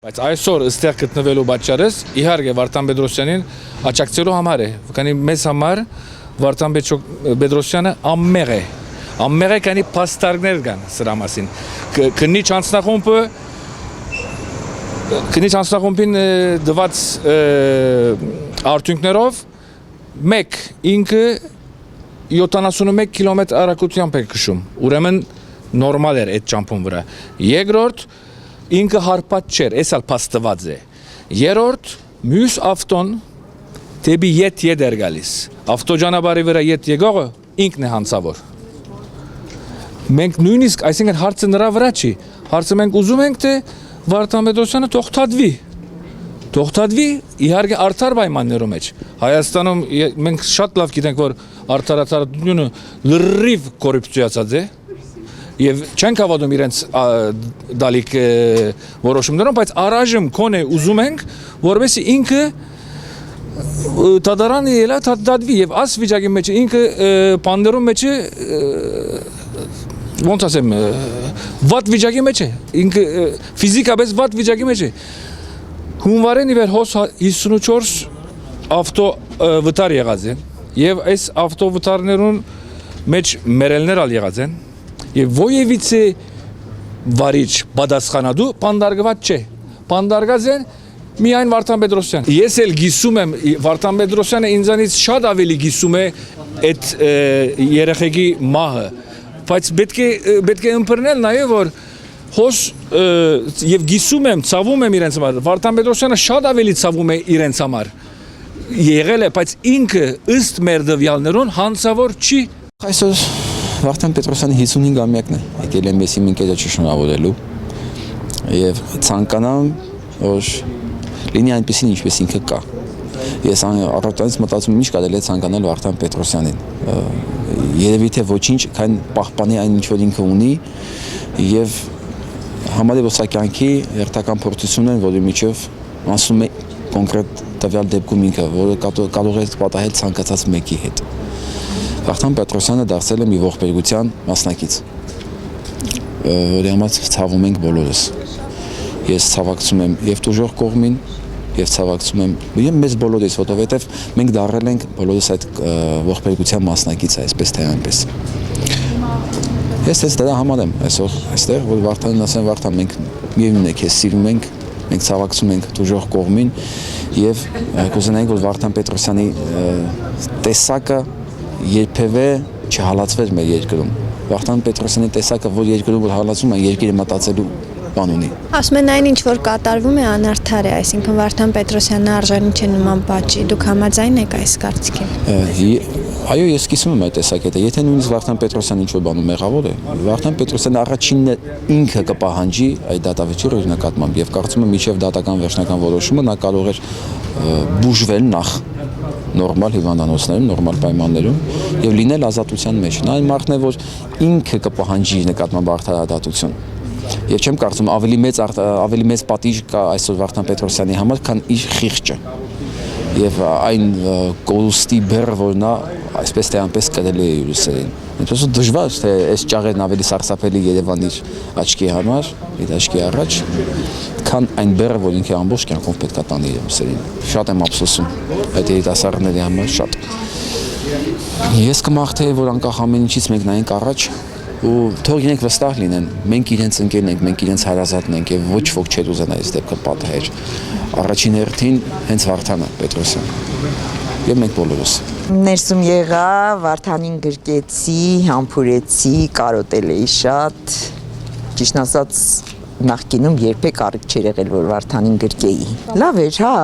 Բայց այսօր այստեղ գտնվելու պատճառս իհարկե Վարդան Պետրոսյանին աջակցելու համար է, քանի մեզ համար Վարդան Պետրոսյանը ամմեղ է։ Ամմեղ է, քանի փաստարկներ կան սրա մասին։ Քննիչ անձնախումբին դված արդյունքներով մեկ ինքը 71 կիլոմետր արագությամբ է քշում։ Ուրեմն նորմալ էր այդ ճամփուն վրա։ Երկրորդ ինքը հարբած չէր, էս էլ փաստված է։ Երրորդ մյուս ավտոն դեպի ետ էր գալիս։ Ավտոճանապարհի վրա ետ եկողը ինքն է հանցավոր։ Մենք նույնիսկ, այսինքն հարցը նրա վրա չի, հարցը մենք ուզում ենք թե Վարդան Պետրոսյանը թողտադվի, իհարկե արդար պայմաններում մեջ։ Հայաստանում մենք շատ լավ գիտենք, որ արդարացությունը լրիվ կոռուպցիացած է եւ չենք հավատում իրենց դալիք որոշումներով, բայց առայժմ կոնե ուզում ենք, որովհետեւ ինքը դատարանի ելա դադվի եւ աս վիճակի մեջ ինքը պանդերում մեջ ոնց ասեմ վատ վիճակի մեջ է, ինքը ֆիզիկապես վատ վիճակի մեջ է։ Հունվարին իվեր հոս 54 ավտո վտար եղած են եւ այս ավտո վտարներուն մեջ մերելներ ալ եղած են եւ ոևիցե վարիչ պատասխանատու պանդարգված չէ։ Պանդարգած են միայն Վարդան Պետրոսյան։ Ես էլ գիսում եմ Վարդան Պետրոսյանը ինձանից շատ ավելի գիսում է այդ երեխեքի մահը, բայց պետք է ըմբռնել նաեւ որ հոս եւ գիսում եմ, ցավում եմ իրենց համար։ Վարդան Պետրոսյանը շատ ավելի ցավում է իրենց համար։ Եղել է, բայց ինքը ըստ մեր դվյալներուն հանցավոր չի։ Այսօր Վարդան Պետրոսյանի 55-ամյակն է եկել եմ ես իմ ընկերոջը շնորհավորելու եւ ցանկանամ որ լինի այնպեսին ինչպես ինքը կա։ Ես առօրյայից մտածում եմ ինչ կարելի է ցանկանալ Վարդան Պետրոսյանին։ Երևի թե ոչինչ, քան պահպանի այն ինչ որ ինքը ունի եւ համարի որ սա կյանքի հերթական փորձություն են, որի միջով անցնում է կոնկրետ տվյալ դեպքում ինքը, որը կարող է պատահել ցանկացած մեկի հետ։ Վարդան Պետրոսյանը դարձել է մի ողբերգության մասնակից, որի համար ցավում ենք բոլորս։ Ես ցավակցում եմ եւ դժոխ կողմին եւ ցավակցում եմ մեզ բոլորիս, որովհետեւ մենք դառել ենք բոլորս այդ ողբերգության մասնակից, այսպես թե այնպես։ Ես դրա համար եմ այսօր այստեղ, որ Վարդանին ասեմ Վարդան, մենք միևնույն է քեզ սիրում ենք, մենք ցավակցում ենք դժոխ կողմին եւ կուզենայինք որ Վարդան Պետրոսյանի տեսակը երբևէ չհալածվեր մեր երկրում։ Վարդան Պետրոսյանի տեսակը որ երկրում որ հալածում են, երկիրը մտածելու բան ունի։ Ասում են այն ինչ որ կատարվում է անարդար է, այսինքն Վարդան Պետրոսյանը արժանի չէ նման պատժի։ Դուք համաձայն եք այս կարծիքին։ Այո, ես կիսում եմ այդ տեսակետը։ Եթե նույնիսկ Վարդան Պետրոսյանը ինչ որ բանում մեղավոր է, Վարդան Պետրոսյանը առաջինն ինքը կպահանջի այդ դատավճիռը իր նկատմամբ եւ կարծում եմ միջև դատական վերջնական որոշումը նա կարող էր բուժվել նախ նորմալ հիվանդանոցներում, նորմալ պայմաններում եւ լինել ազատության մեջ։ Նա այն մարդն է, որ ինքը կպահանջի նկատմամբ արդարադատություն։ Եվ չեմ կարծում ավելի մեծ պատիժ կա այսօր Վարդան Պետրոսյանի համար, քան իր խիղճը։ Եվ այն կորուստի բեռը, որ նա այսպես թե այնպես կրել է յուրիսերին։ Այնպես որ դժվար թե այս ճաղերն ավելի սարսափելի Երևանի աչքի համար, իր աչքի առաջ, քան այն բեռը, որ ինքը ամբողջ կյանքով պետք է տանի յուրիսերին։ Շատ եմ ափսոսում այդ երիտասարդների համար, շատ։ Ես կմաղթեի, որ անկախ ամեն ինչից մենք նայենք առաջ ու թող իրենք վստահ լինեն, մենք իրենց ընկերն ենք, մենք իրենց հարազատն ենք եւ ոչ ոք չէ ուզենա այս դեպքը պատահեր։ Առաջին հերթին հենց Վարդանը Պետրոսյան եւ մենք բոլորս։ Ներսում եղա, Վարդանին գրկեցի, համբուրեցի, կարոտել էի շատ։ Ճիշտ ասած նախկինում երբեք առիթ չէր եղել որ Վարդանին գրկեի։ Լավ էր, հա,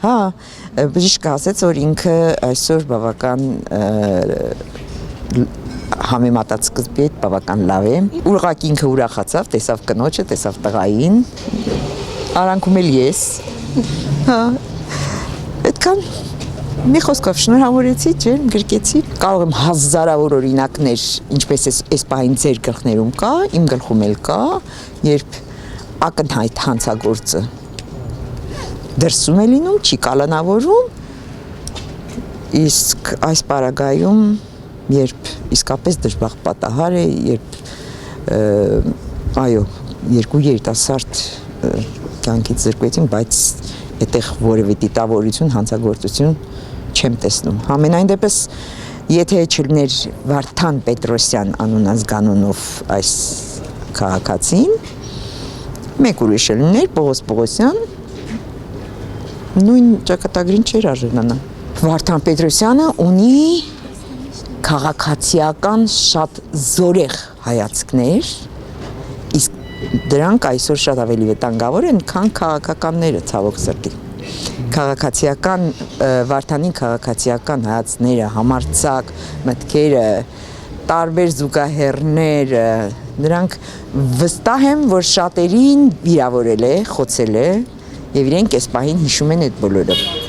բժիշկը ասեց որ ինքը այսօր բավական համեմատած սկզբի հետ բավական լավ է։ Ուղղակի ինքը ուրախացավ, տեսավ կնոջը, տեսավ տղային։ Արանքում էլ ես։ Հա։ Այդքան մի խոսքով շնորհավորեցի, ջերմ գրկեցի։ Կարող եմ հազարավոր օրինակներ, ինչպես այս պահին ձեր գլխներում կա, իմ գլխում էլ կա, երբ ակնհայտ հանցագործը դրսում է լինում, չի կալանավորվում, իսկ այս պարագայում երբ իսկապես դժբախտ պատահար է, երբ այո, երկու երիտասարդ կյանքից զրկվեցին, բայց այդտեղ որևէ դիտավորություն, հանցագործություն չեմ տեսնում։ Համենայն դեպս, եթե չլներ Վարդան Պետրոսյան անունազգանունով այս քաղաքացին, մեկ ուրիշը լիներ Պողոս Պողոսյան, նույն ճակատագրին չէր արժանանա։ Վարդան Պետրոսյանը ունի քաղաքացիական շատ զորեղ հայացքներ, իսկ դրանք այսօր շատ ավելի վտանգավոր են, քան քաղաքականները, ցավոք սրտի։ Քաղաքացիական Վարդանի քաղաքացիական հայացքները, համարձակ մտքերը, տարբեր զուգահեռներ, նրանք վստահ եմ, որ շատերին վիրավորել է, խոցել է, եւ իրենք այս պահին հիշում են այդ բոլորը։